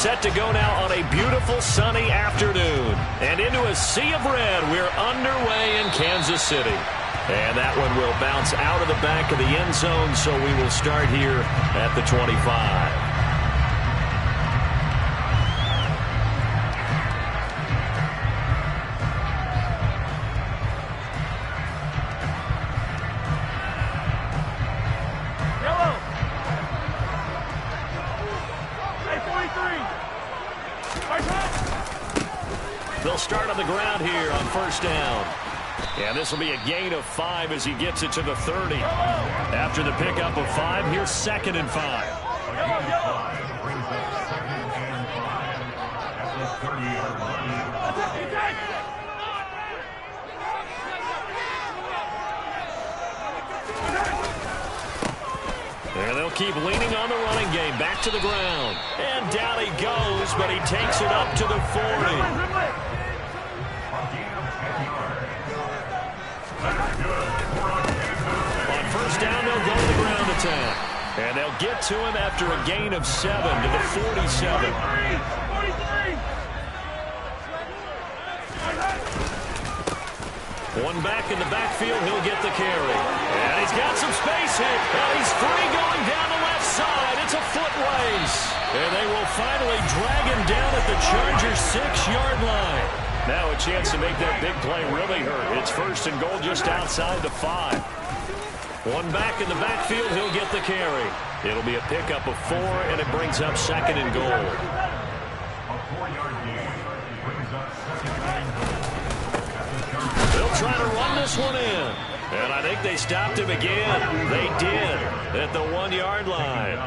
set to go now on a beautiful sunny afternoon. And into a sea of red, we're underway in Kansas City. And that one will bounce out of the back of the end zone, so we will start here at the 25. They'll start on the ground here on first down. And this will be a gain of 5 as he gets it to the 30. After the pickup of 5, here's 2nd and 5. And they'll keep leaning on the running game. Back to the ground. And down he goes, but he takes it up to the 40. On first down, they'll go to the ground attack. And they'll get to him after a gain of 7 to the 47. One back in the backfield, he'll get the carry. And he's got some space here. And he's free going down the left side. It's a foot race. And they will finally drag him down at the Chargers' 6-yard line. Now a chance to make that big play really hurt. It's 1st and goal just outside the 5. One back in the backfield, he'll get the carry. It'll be a pickup of 4, and it brings up 2nd and goal. They'll try to run this one in. And I think they stopped him again. They did at the 1-yard line.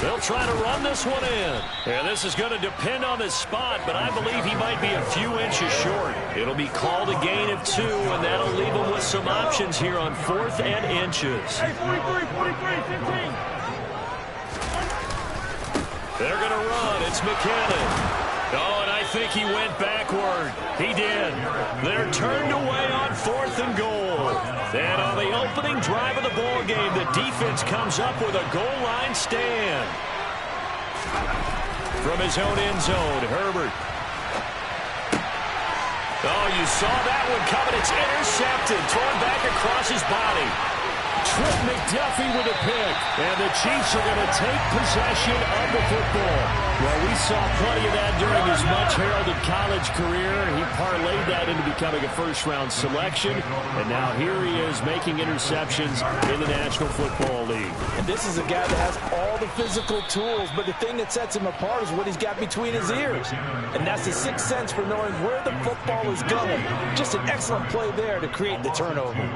They'll try to run this one in. And this is going to depend on his spot, but I believe he might be a few inches short. It'll be called a gain of 2, and that'll leave him with some options here on 4th and inches. Hey, 43, 15. They're going to run. It's McKinnon. Oh, and I think he went backward. He did. They're turned away on 4th and goal. And on the opening drive of the ball game, the defense comes up with a goal line stand. From his own end zone, Herbert. Oh, you saw that one coming. It's intercepted. Thrown back across his body. Trip McDuffie with a pick. And the Chiefs are going to take possession of the football. Well, we saw plenty of that during his much-heralded college career. He parlayed that into becoming a first-round selection. And now here he is making interceptions in the National Football League. And this is a guy that has all the physical tools, but the thing that sets him apart is what he's got between his ears. And that's the sixth sense for knowing where the football is going. Just an excellent play there to create the turnover.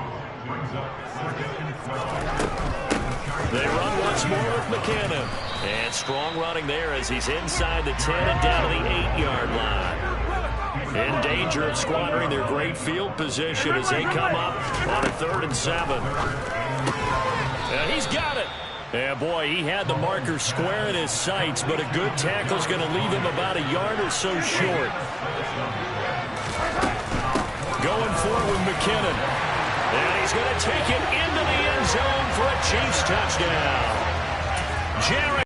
They run once more with McKinnon. And strong running there as he's inside the 10 and down to the 8-yard line. In danger of squandering their great field position as they come up on a 3rd and 7. And he's got it. And boy, he had the marker square in his sights, but a good tackle's going to leave him about a yard or so short. Going for it with McKinnon. And he's going to take it into the end zone for a Chiefs touchdown. Jarrett.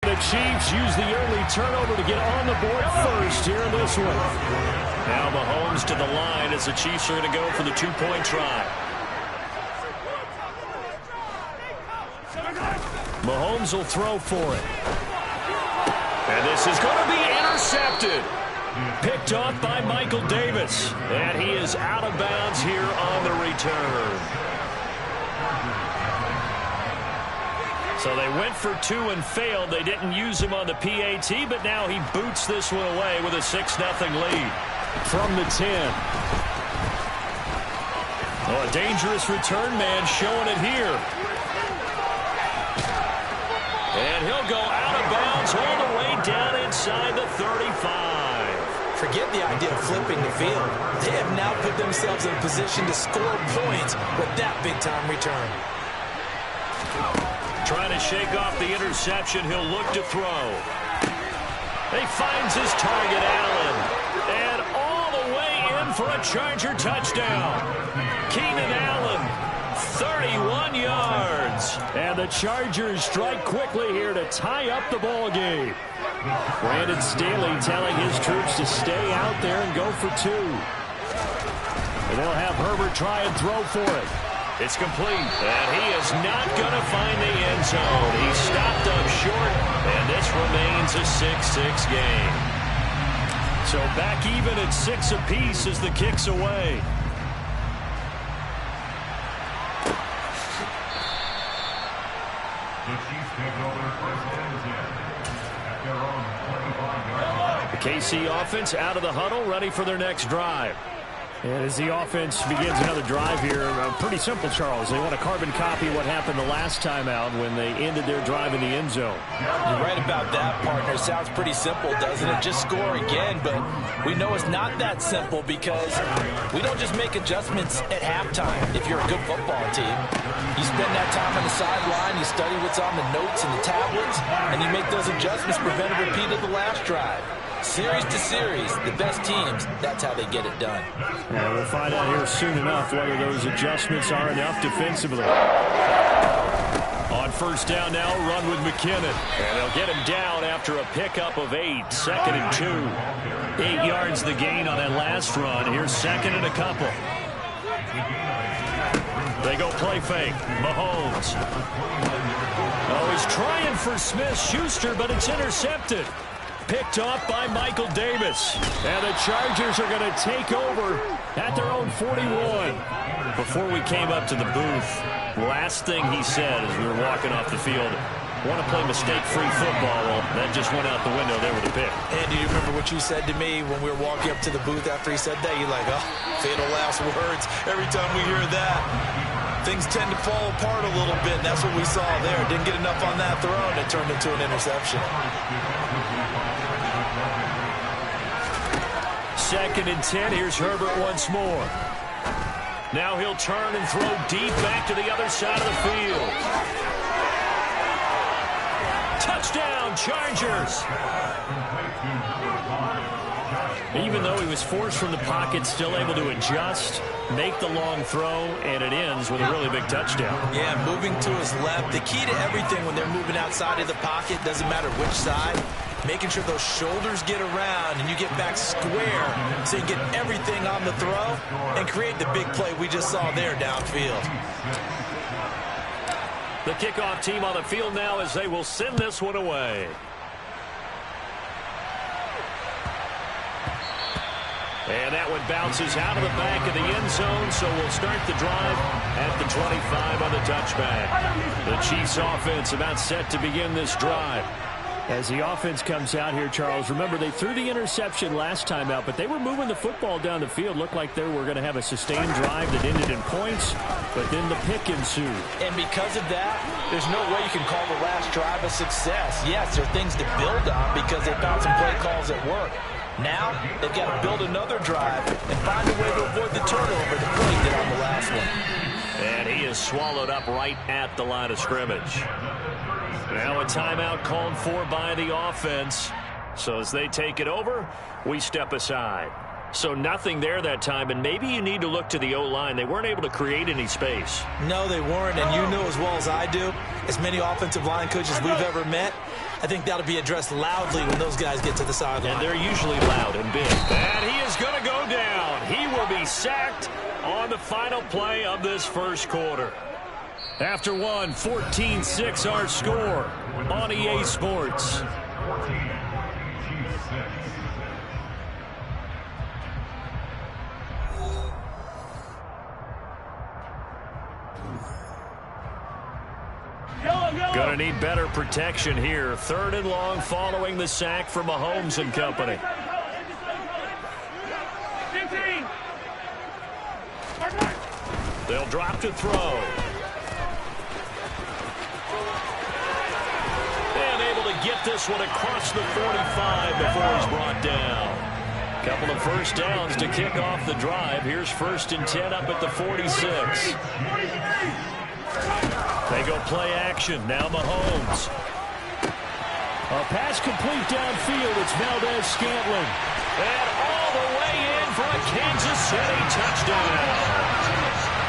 The Chiefs use the early turnover to get on the board first here in this one. Now Mahomes to the line as the Chiefs are going to go for the 2-point try. Mahomes will throw for it. And this is going to be intercepted. Picked off by Michael Davis. And he is out of bounds here on the return. So they went for 2 and failed. They didn't use him on the PAT, but now he boots this one away with a 6-0 lead. From the 10. Oh, a dangerous return man showing it here. And he'll go out of bounds all the way down inside the 35. Forget the idea of flipping the field. They have now put themselves in a position to score points with that big-time return. Trying to shake off the interception. He'll look to throw. He finds his target, Allen. for a Charger touchdown. Keenan Allen, 31 yards. And the Chargers strike quickly here to tie up the ball game. Brandon Staley telling his troops to stay out there and go for two. And they'll have Herbert try and throw for it. It's complete, and he is not going to find the end zone. He stopped up short, and this remains a 6-6 game. So back even at 6 apiece as the kick's away. The KC offense out of the huddle, ready for their next drive. And as the offense begins another drive here, pretty simple, Charles. They want to carbon copy what happened the last time out when they ended their drive in the end zone. You're right about that, partner. Sounds pretty simple, doesn't it? Just score again, but we know it's not that simple because we don't just make adjustments at halftime if you're a good football team. You spend that time on the sideline, you study what's on the notes and the tablets, and you make those adjustments, prevent a repeat of the last drive. Series to series, the best teams, that's how they get it done. Yeah, we'll find out here soon enough whether those adjustments are enough defensively. On first down now, run with McKinnon. And they'll get him down after a pickup of 8, 2nd and 2. 8 yards the gain on that last run. Here's 2nd and a couple. They go play fake. Mahomes. Oh, he's trying for Smith-Schuster, but it's intercepted. Picked off by Michael Davis. And the Chargers are going to take over at their own 41. Before we came up to the booth, last thing he said as we were walking off the field, want to play mistake-free football. Well, that just went out the window there with a pick. And do you remember what you said to me when we were walking up to the booth after he said that? You're like, oh, fatal last words. Every time we hear that, things tend to fall apart a little bit. And that's what we saw there. Didn't get enough on that throw, and it turned into an interception. 2nd and 10. Here's Herbert once more. Now he'll turn and throw deep back to the other side of the field. Touchdown, Chargers. Even though he was forced from the pocket, still able to adjust, make the long throw, and it ends with a really big touchdown. Yeah, moving to his left. The key to everything when they're moving outside of the pocket, doesn't matter which side, making sure those shoulders get around and you get back square so you get everything on the throw and create the big play we just saw there downfield. The kickoff team on the field now as they will send this one away. And that one bounces out of the back of the end zone, so we'll start the drive at the 25 on the touchback. The Chiefs offense about set to begin this drive. As the offense comes out here, Charles, remember they threw the interception last time out, but they were moving the football down the field. Looked like they were going to have a sustained drive that ended in points, but then the pick ensued. And because of that, there's no way you can call the last drive a success. Yes, there are things to build on because they found some play calls at work. Now, they've got to build another drive and find a way to avoid the turnover that Brady did on the last one. And he is swallowed up right at the line of scrimmage. Now a timeout called for by the offense. So as they take it over, we step aside. So nothing there that time, and maybe you need to look to the O-line. They weren't able to create any space. No, they weren't, and you know as well as I do, as many offensive line coaches we've ever met, I think that'll be addressed loudly when those guys get to the sideline. And they're usually loud and big. And he is going to go down. He will be sacked on the final play of this first quarter. After one, 14-6 our score on EA Sports. Gonna need better protection here. 3rd and long following the sack from Mahomes and company. 15. They'll drop to throw. And able to get this one across the 45 before he's brought down. Couple of first downs to kick off the drive. Here's 1st and 10 up at the 46. They go play action. Now Mahomes. A pass complete downfield. It's Valdez-Scantling. And all all the way in for a Kansas City touchdown.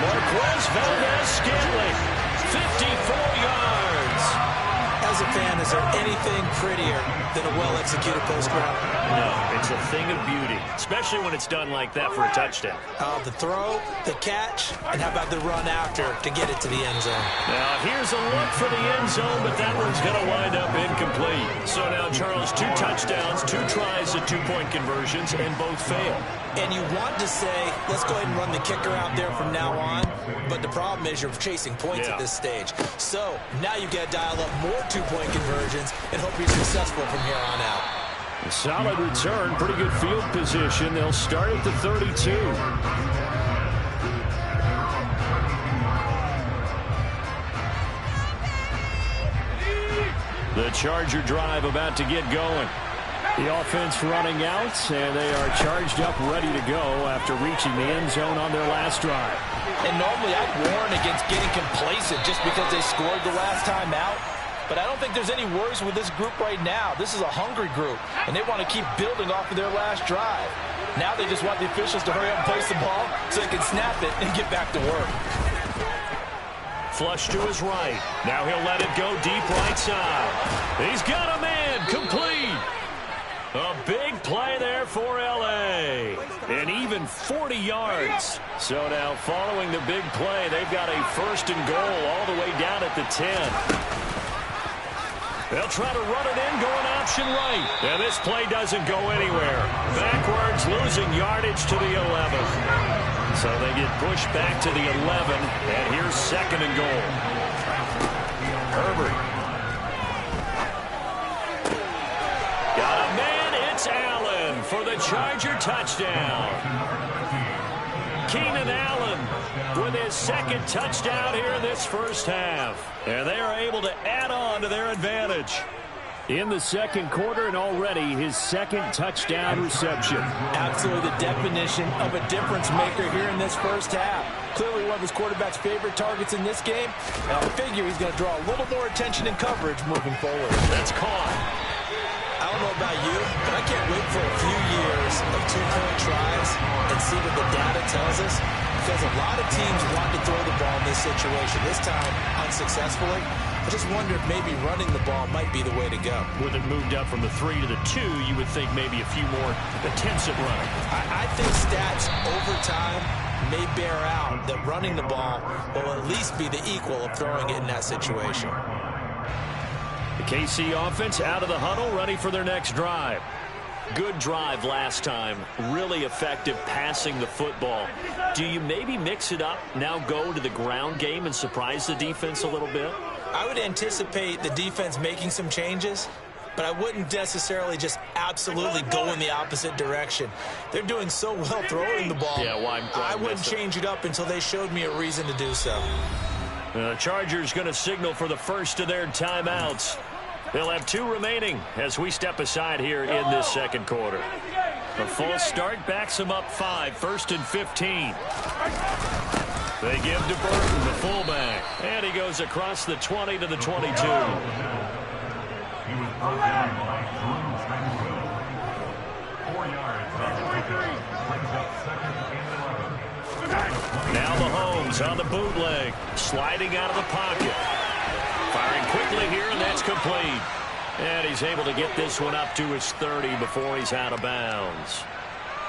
Marquez Valdez-Scantling, 54 yards. As a fan, is there anything prettier than a well-executed post route? No, it's a thing of beauty, especially when it's done like that for a touchdown. The throw, the catch, and how about the run after to get it to the end zone? Now, here's a look for the end zone, but that one's going to wind up incomplete. So now, Charles, 2 touchdowns, 2 tries at 2-point conversions, and both fail. And you want to say, let's go ahead and run the kicker out there from now on, but the problem is you're chasing points at this stage. So now you got to dial up more 2-point conversions and hope you're successful from here on out. A solid return, pretty good field position. They'll start at the 32. The Charger drive about to get going. The offense running out, and they are charged up, ready to go after reaching the end zone on their last drive. And normally I'd warn against getting complacent just because they scored the last time out. But I don't think there's any worries with this group right now. This is a hungry group, and they want to keep building off of their last drive. Now they just want the officials to hurry up and place the ball so they can snap it and get back to work. Flush to his right. Now he'll let it go deep right side. He's got a man, complete. A big play there for L.A. And even 40 yards. So now following the big play, they've got a 1st and goal all the way down at the 10. They'll try to run it in, going option right. And this play doesn't go anywhere. Backwards, losing yardage to the 11. So they get pushed back to the 11. And here's 2nd and goal. Herbert. Got a man, it's Allen for the Charger touchdown. Keenan Allen with his 2nd touchdown here in this first half. And they are able to add on to their advantage. In the 2nd quarter, and already his 2nd touchdown reception. Absolutely the definition of a difference maker here in this first half. Clearly one of his quarterback's favorite targets in this game. And I figure he's going to draw a little more attention and coverage moving forward. That's caught. I don't know about you, but I can't wait for a few years of 2-point tries and see what the data tells us. Because a lot of teams want to throw the ball in this situation. This time, unsuccessfully. I just wonder if maybe running the ball might be the way to go. With it moved up from the 3 to the 2, you would think maybe a few more attempts at running. I think stats over time may bear out that running the ball will at least be the equal of throwing it in that situation. The KC offense out of the huddle, ready for their next drive. Good drive last time. Really effective passing the football. Do you maybe mix it up, now go to the ground game and surprise the defense a little bit? I would anticipate the defense making some changes, but I wouldn't necessarily just absolutely go in the opposite direction. They're doing so well throwing the ball. Yeah, I wouldn't change it up until they showed me a reason to do so. The Chargers going to signal for the first of their timeouts. They'll have 2 remaining as we step aside here in this 2nd quarter. A false start backs them up 5, 1st and 15. They give to Burton, the fullback. And he goes across the 20 to the 22. Now Mahomes on the bootleg, sliding out of the pocket. Firing quickly here, and that's complete. And he's able to get this one up to his 30 before he's out of bounds.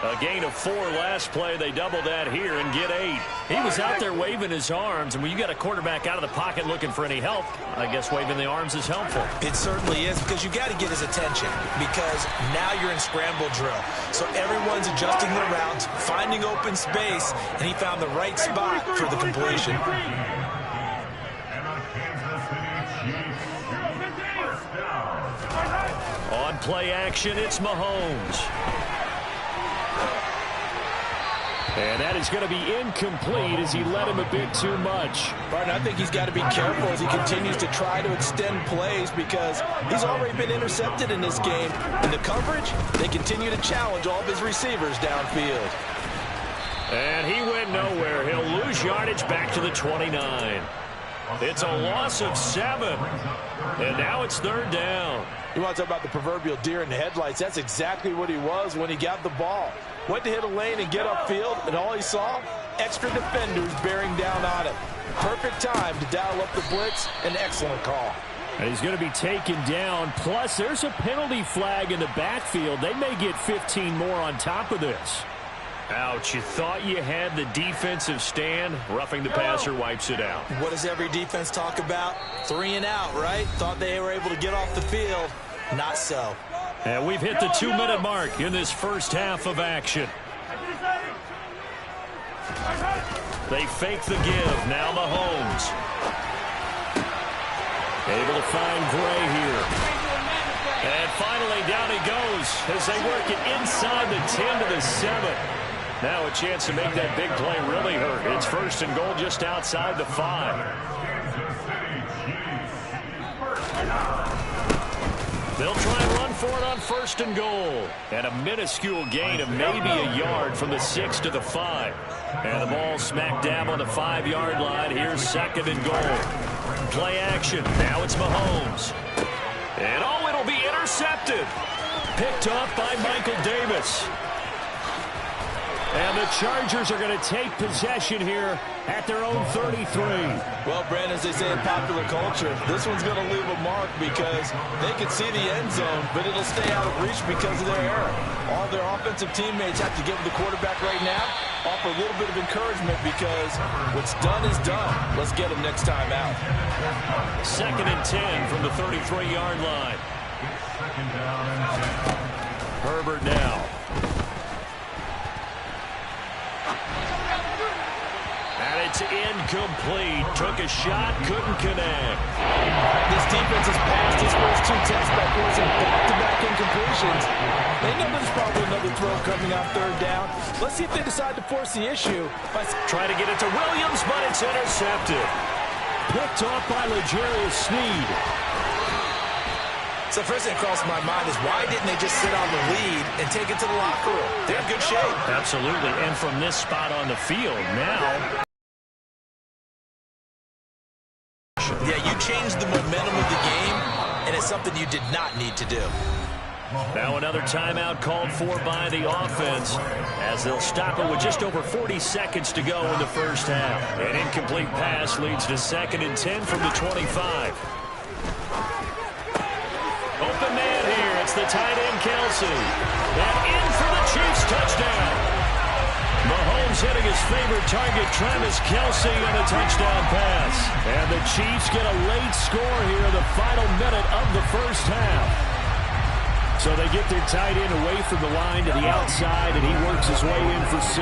A gain of 4 last play. They double that here and get 8. He was out there waving his arms, and when you got a quarterback out of the pocket looking for any help, I guess waving the arms is helpful. It certainly is, because you got to get his attention, because now you're in scramble drill. So everyone's adjusting their routes, finding open space, and he found the right spot for the completion. On play action, it's Mahomes. And that is going to be incomplete as he led him a bit too much. Barton, I think he's got to be careful as he continues to try to extend plays, because he's already been intercepted in this game. In the coverage, they continue to challenge all of his receivers downfield. And he went nowhere. He'll lose yardage back to the 29. It's a loss of 7. And now it's 3rd down. You want to talk about the proverbial deer in the headlights? That's exactly what he was when he got the ball. Went to hit a lane and get upfield, and all he saw, extra defenders bearing down on him. Perfect time to dial up the blitz. An excellent call. And he's going to be taken down. Plus, there's a penalty flag in the backfield. They may get 15 more on top of this. Ouch, you thought you had the defensive stand. Roughing the passer wipes it out. What does every defense talk about? 3 and out, right? Thought they were able to get off the field. Not so. And we've hit the 2-minute mark in this first half of action. They fake the give. Now Mahomes. Able to find Gray here. And finally down he goes as they work it inside the 10 to the 7. Now a chance to make that big play really hurt. It's 1st and goal just outside the 5. They'll try and run for it on 1st and goal. And a minuscule gain of maybe a yard from the 6 to the 5. And the ball smack dab on the 5-yard line. Here's 2nd and goal. Play action. Now it's Mahomes. And it'll be intercepted. Picked off by Michael Davis. And the Chargers are going to take possession here at their own 33. Well, Brandon, as they say in popular culture, this one's going to leave a mark because they can see the end zone, but it'll stay out of reach because of their error. All their offensive teammates have to give the quarterback right now, offer a little bit of encouragement because what's done is done. Let's get them next time out. 2nd and 10 from the 33-yard line. Herbert now. And it's incomplete. Took a shot, couldn't connect. This defense has passed its first 2 tests by forcing back-to-back incompletions. They know there's probably another throw coming on 3rd down. Let's see if they decide to force the issue. Try to get it to Williams, but it's intercepted. Picked off by L'Jarius Sneed. So first thing that crossed my mind is why didn't they just sit on the lead and take it to the locker room? They're in good shape. Absolutely. And from this spot on the field now. Yeah, you changed the momentum of the game, and it's something you did not need to do. Now another timeout called for by the offense as they'll stop it with just over 40 seconds to go in the first half. An incomplete pass leads to 2nd and 10 from the 25. Open man here. It's the tight end, Kelsey. And in for the Chiefs touchdown. Mahomes hitting his favorite target, Travis Kelsey, on a touchdown pass. And the Chiefs get a late score here in the final minute of the first half. So they get their tight end away from the line to the outside, and he works his way in for 6.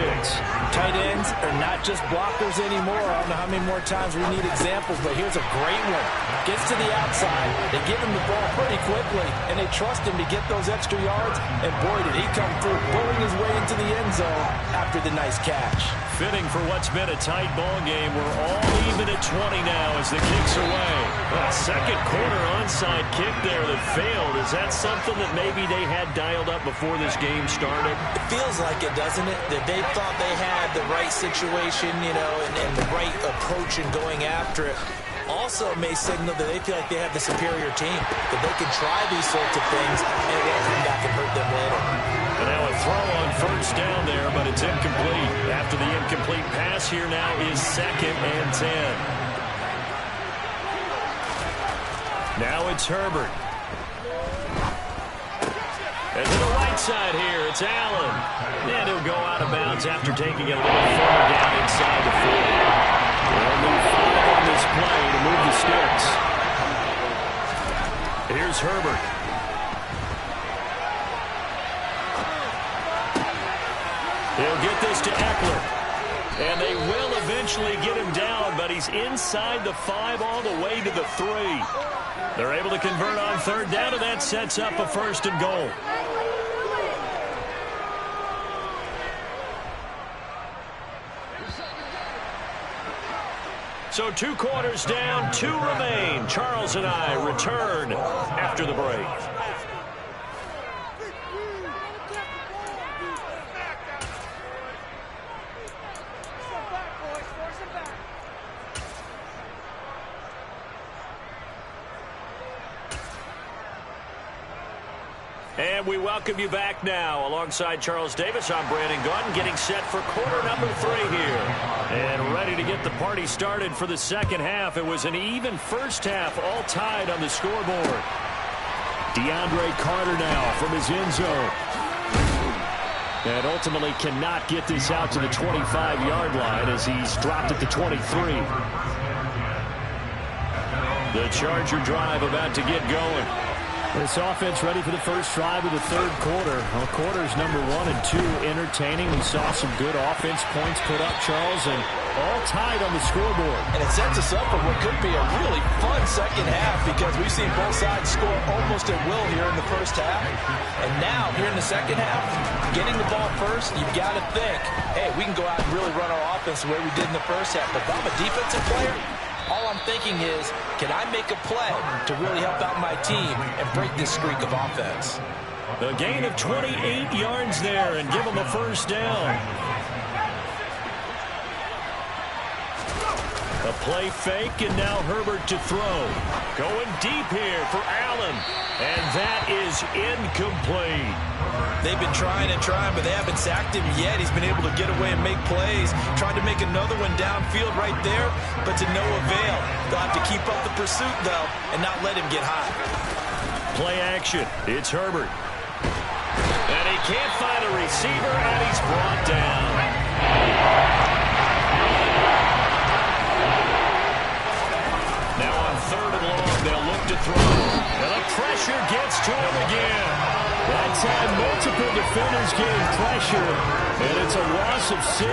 Tight ends are not just blockers anymore. I don't know how many more times we need examples, but here's a great one. Gets to the outside, they give him the ball pretty quickly, and they trust him to get those extra yards, and boy, did he come through, bulling his way into the end zone after the nice catch. Fitting for what's been a tight ball game. We're all even at 20 now as the kick's away. A second quarter onside kick there that failed. Is that something that maybe they had dialed up before this game started? It feels like it, doesn't it? That they thought they had the right situation, you know, and the right approach in going after it. Also may signal that they feel like they have the superior team, that they can try these sorts of things and it won't come back and hurt them later. And now a throw on 1st down there, but it's incomplete. After the incomplete pass, here now is 2nd and 10. Now it's Herbert. And to the right side here, it's Allen. And he'll go out of bounds after taking it a little further down inside the 40. They'll move 5 on this play to move the sticks. Here's Herbert. He'll get this to Eckler. And they will eventually get him down, but he's inside the 5 all the way to the 3. They're able to convert on 3rd down, and that sets up a 1st and goal. So 2 quarters down, 2 remain. Charles and I return after the break. And we welcome you back now. Alongside Charles Davis, I'm Brandon Gaudin, getting set for quarter number 3 here. And ready to get the party started for the second half. It was an even first half, all tied on the scoreboard. DeAndre Carter now from his end zone. And ultimately cannot get this out to the 25-yard line as he's dropped at the 23. The Charger drive about to get going. This offense ready for the first drive of the third quarter. Well, quarters number 1 and 2 entertaining. We saw some good offense points put up, Charles, and all tied on the scoreboard. And it sets us up for what could be a really fun second half because we've seen both sides score almost at will here in the first half. And now, here in the second half, getting the ball first, you've got to think, hey, we can go out and really run our offense the way we did in the first half. But if I'm a defensive player, all I'm thinking is, can I make a play to really help out my team and break this streak of offense? The gain of 28 yards there and give them a first down. A play fake, and now Herbert to throw. Going deep here for Allen. And that is incomplete. They've been trying and trying, but they haven't sacked him yet. He's been able to get away and make plays. Tried to make another one downfield right there, but to no avail. They'll have to keep up the pursuit, though, and not let him get high. Play action. It's Herbert. And he can't find a receiver, and he's brought down. Now on 3rd and long, they'll look to throw. And the pressure gets to him again. That time, multiple defenders getting pressure, and it's a loss of 6.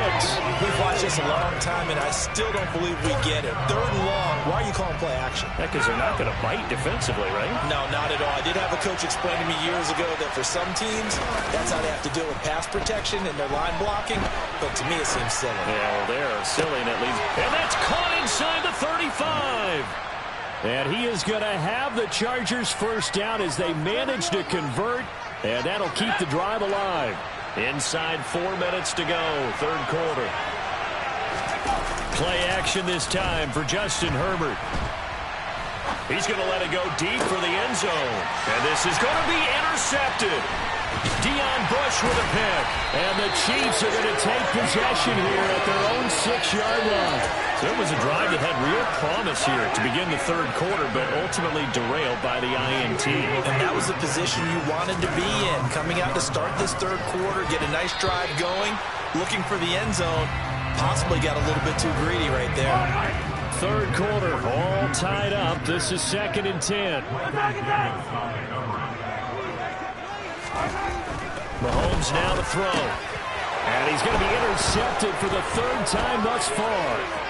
We've watched this a long time, and I still don't believe we get it. 3rd and long, why are you calling play action? Because they're not going to bite defensively, right? No, not at all. I did have a coach explain to me years ago that for some teams, that's how they have to deal with pass protection and their line blocking, but to me it seems silly. Yeah, well, they're silly, and that leads. And that's caught inside the 35. And he is going to have the Chargers first down as they manage to convert. And that'll keep the drive alive. Inside 4 minutes to go, 3rd quarter. Play action this time for Justin Herbert. He's going to let it go deep for the end zone. And this is going to be intercepted. Deion Bush with a pick. And the Chiefs are going to take possession here at their own 6-yard line. So it was a drive that had real promise here to begin the 3rd quarter, but ultimately derailed by the INT. And that was the position you wanted to be in. Coming out to start this 3rd quarter, get a nice drive going, looking for the end zone. Possibly got a little bit too greedy right there. 3rd quarter, all tied up. This is 2nd and 10. Mahomes now to throw. And he's going to be intercepted for the 3rd time thus far.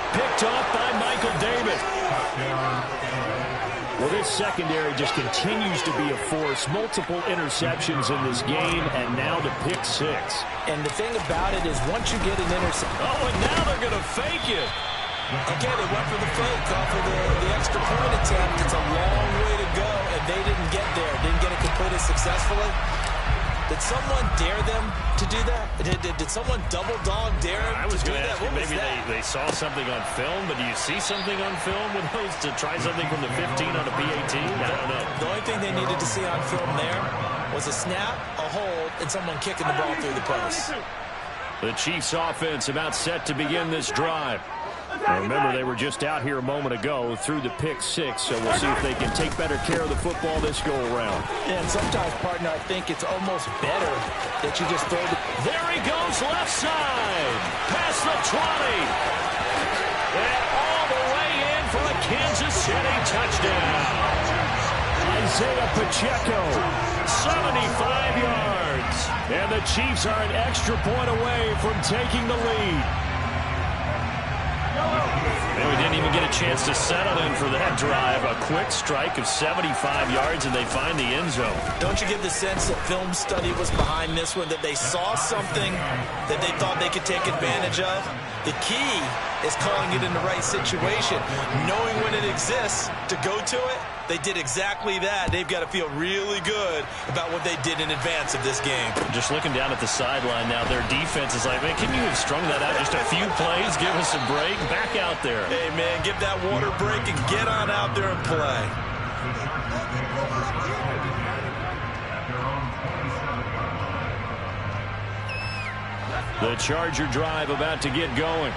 Picked off by Michael Davis. Well, this secondary just continues to be a force. Multiple interceptions in this game, and now the pick 6. And the thing about it is once you get an interception. Oh, and now they're going to fake it. Okay, they went for the fake off of the extra point attempt. It's a long way to go, and they didn't get there. Didn't get it completed successfully. Did someone dare them to do that? Did someone double dog dare them I was to do going to that? ask you, What was maybe that? they saw something on film, but do you see something on film with those to try something from the 15 on a PAT? I don't know. The only thing they needed to see on film there was a snap, a hold, and someone kicking the ball through the post. The Chiefs offense about set to begin this drive. Now remember, they were just out here a moment ago through the pick 6, so we'll see if they can take better care of the football this go-around. And sometimes, partner, I think it's almost better that you just throw the... There he goes, left side, past the 20. And all the way in for a Kansas City touchdown. Isaiah Pacheco, 75 yards. And the Chiefs are an extra point away from taking the lead. And we didn't even get a chance to settle in for that drive. A quick strike of 75 yards, and they find the end zone. Don't you get the sense that film study was behind this one, that they saw something that they thought they could take advantage of? The key is calling it in the right situation, knowing when it exists to go to it. They did exactly that. They've got to feel really good about what they did in advance of this game. Just looking down at the sideline now, their defense is like, man, can you have strung that out just a few plays? Give us a break. Back out there. Hey, man, give that water break and get on out there and play. The Charger drive about to get going.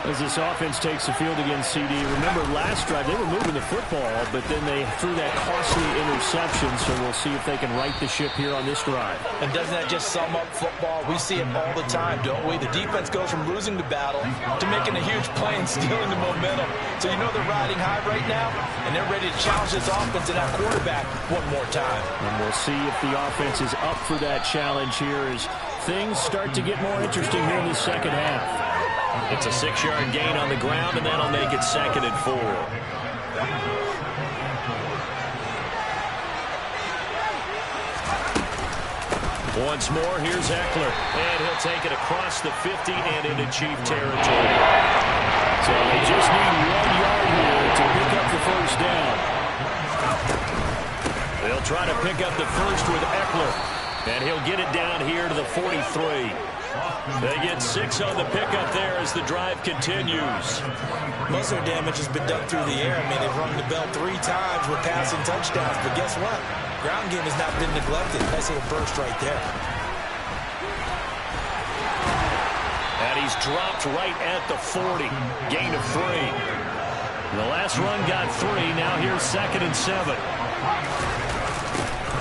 As this offense takes the field against CD, remember last drive they were moving the football, but then they threw that costly interception, so we'll see if they can right the ship here on this drive. And doesn't that just sum up football? We see it all the time, don't we? The defense goes from losing the battle to making a huge play and stealing the momentum. So you know they're riding high right now, and they're ready to challenge this offense and that quarterback one more time. And we'll see if the offense is up for that challenge here as things start to get more interesting here in the second half. It's a 6-yard gain on the ground, and that'll make it 2nd and 4. Once more, here's Eckler. And he'll take it across the 50 and into Chief territory. So they just need 1 yard here to pick up the first down. They'll try to pick up the first with Eckler. And he'll get it down here to the 43. They get 6 on the pickup there as the drive continues. Most of their damage has been done through the air. I mean, they've rung the bell 3 times with passing touchdowns. But guess what? Ground game has not been neglected. Nice little burst right there. And he's dropped right at the 40. Gain of 3. The last run got 3. Now here's 2nd and 7.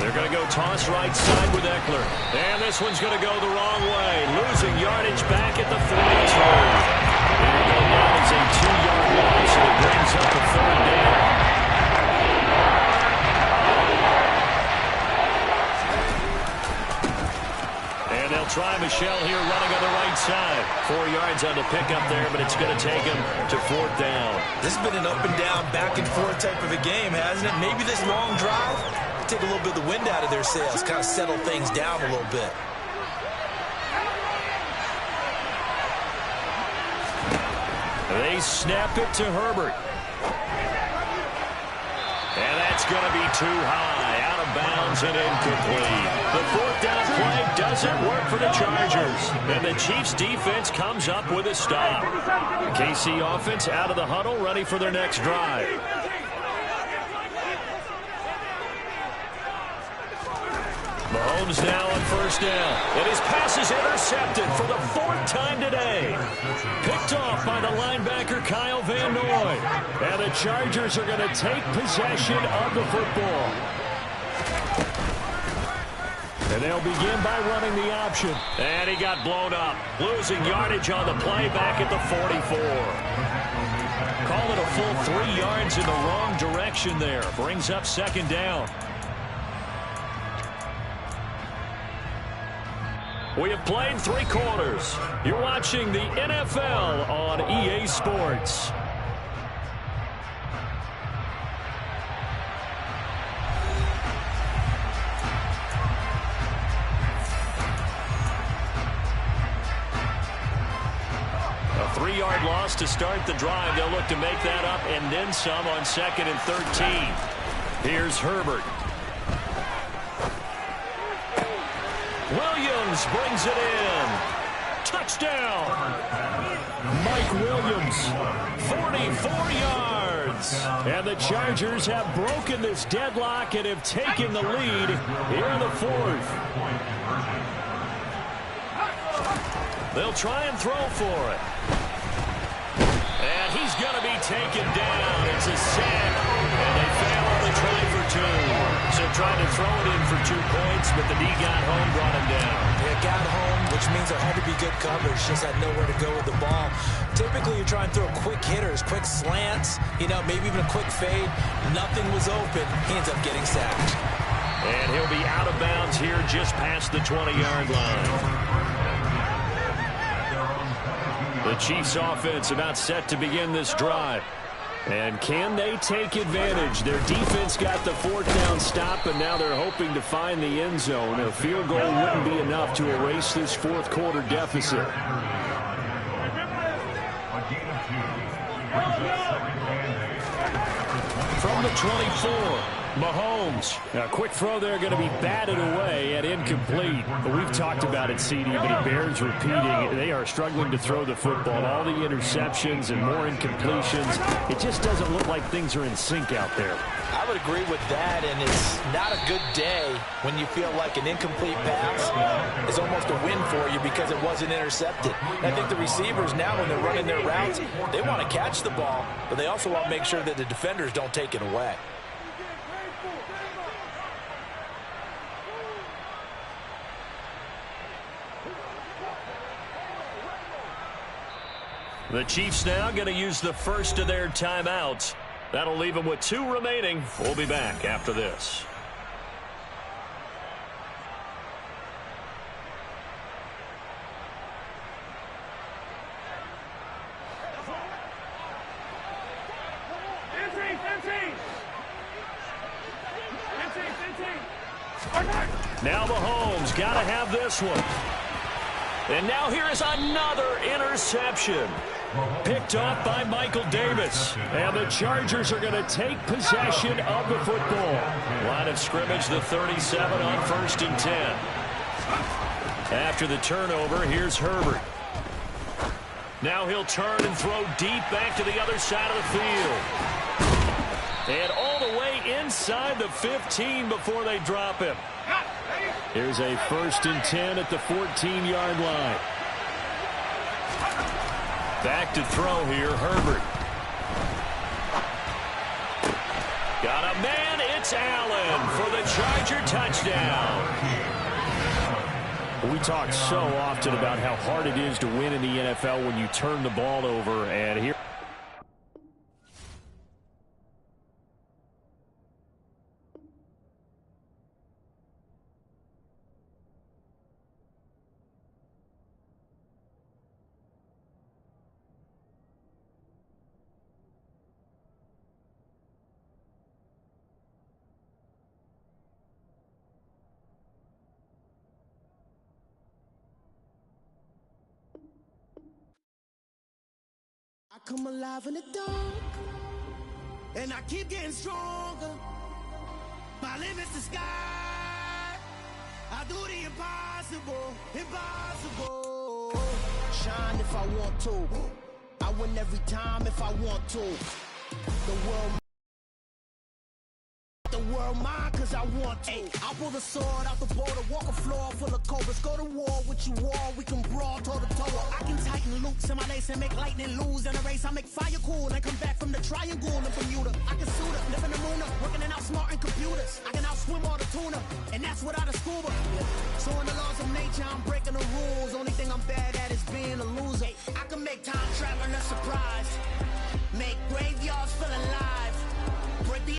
They're going to go toss right side with Eckler. And this one's going to go the wrong way. Losing yardage back at the 42. Here go down as a 2-yard loss, and it brings up the 3rd down. And they'll try Michelle here running on the right side. 4 yards on the pickup there, but it's going to take him to 4th down. This has been an up and down, back and forth type of a game, hasn't it? Maybe this long drive take a little bit of the wind out of their sails, kind of settle things down a little bit. They snap it to Herbert. And that's going to be too high, out of bounds and incomplete. The 4th down play doesn't work for the Chargers. And the Chiefs defense comes up with a stop. KC offense out of the huddle, ready for their next drive. Mahomes now on 1st down. And his pass is intercepted for the 4th time today. Picked off by the linebacker Kyle Van Noy. And the Chargers are going to take possession of the football. And they'll begin by running the option. And he got blown up. Losing yardage on the play back at the 44. Call it a full 3 yards in the wrong direction there. Brings up 2nd down. We have played 3 quarters. You're watching the NFL on EA Sports. A 3-yard loss to start the drive. They'll look to make that up and then some on 2nd and 13. Here's Herbert. Williams brings it in. Touchdown. Mike Williams. 44 yards. And the Chargers have broken this deadlock and have taken the lead here in the 4th. They'll try and throw for it. And he's going to be taken down. It's a sack. And they fail on the try for 2. So trying to throw it in for 2 points, but the D got home, brought him down. Yeah, got home, which means there had to be good coverage. Just had nowhere to go with the ball. Typically, you're trying to throw quick hitters, quick slants, maybe even a quick fade. Nothing was open. He ends up getting sacked. And he'll be out of bounds here just past the 20-yard line. The Chiefs offense about set to begin this drive. And can they take advantage? Their defense got the 4th down stop, and now they're hoping to find the end zone. A field goal wouldn't be enough to erase this 4th quarter deficit. From the 24. Mahomes. Now, a quick throw there going to be batted away and incomplete. But we've talked about it, CD, but it bears repeating. They are struggling to throw the football. All the interceptions and more incompletions. It just doesn't look like things are in sync out there. I would agree with that, and it's not a good day when you feel like an incomplete pass is almost a win for you because it wasn't intercepted. And I think the receivers now, when they're running their routes, they want to catch the ball, but they also want to make sure that the defenders don't take it away. The Chiefs now going to use the first of their timeouts. That'll leave them with 2 remaining. We'll be back after this. Now Mahomes got to have this one. And now here is another interception. Picked off by Michael Davis. And the Chargers are going to take possession of the football. Line of scrimmage, the 37 on 1st and 10. After the turnover, here's Herbert. Now he'll turn and throw deep back to the other side of the field. And all the way inside the 15 before they drop him. Here's a 1st and 10 at the 14-yard line. Back to throw here, Herbert. Got a man, it's Allen for the Charger touchdown. We talk so often about how hard it is to win in the NFL when you turn the ball over, and here... I come alive in the dark, and I keep getting stronger. My limit's the sky. I do the impossible, impossible. Shine if I want to. I win every time if I want to. The world mine cause I want to. I pull the sword out the border, walk a floor full of cobras. Go to war with you all, we can brawl toe to toe. I can tighten loops in my lace and make lightning lose in a race. I make fire cool and come back from the triangle in Bermuda. I can suit up, live in the moon up, working in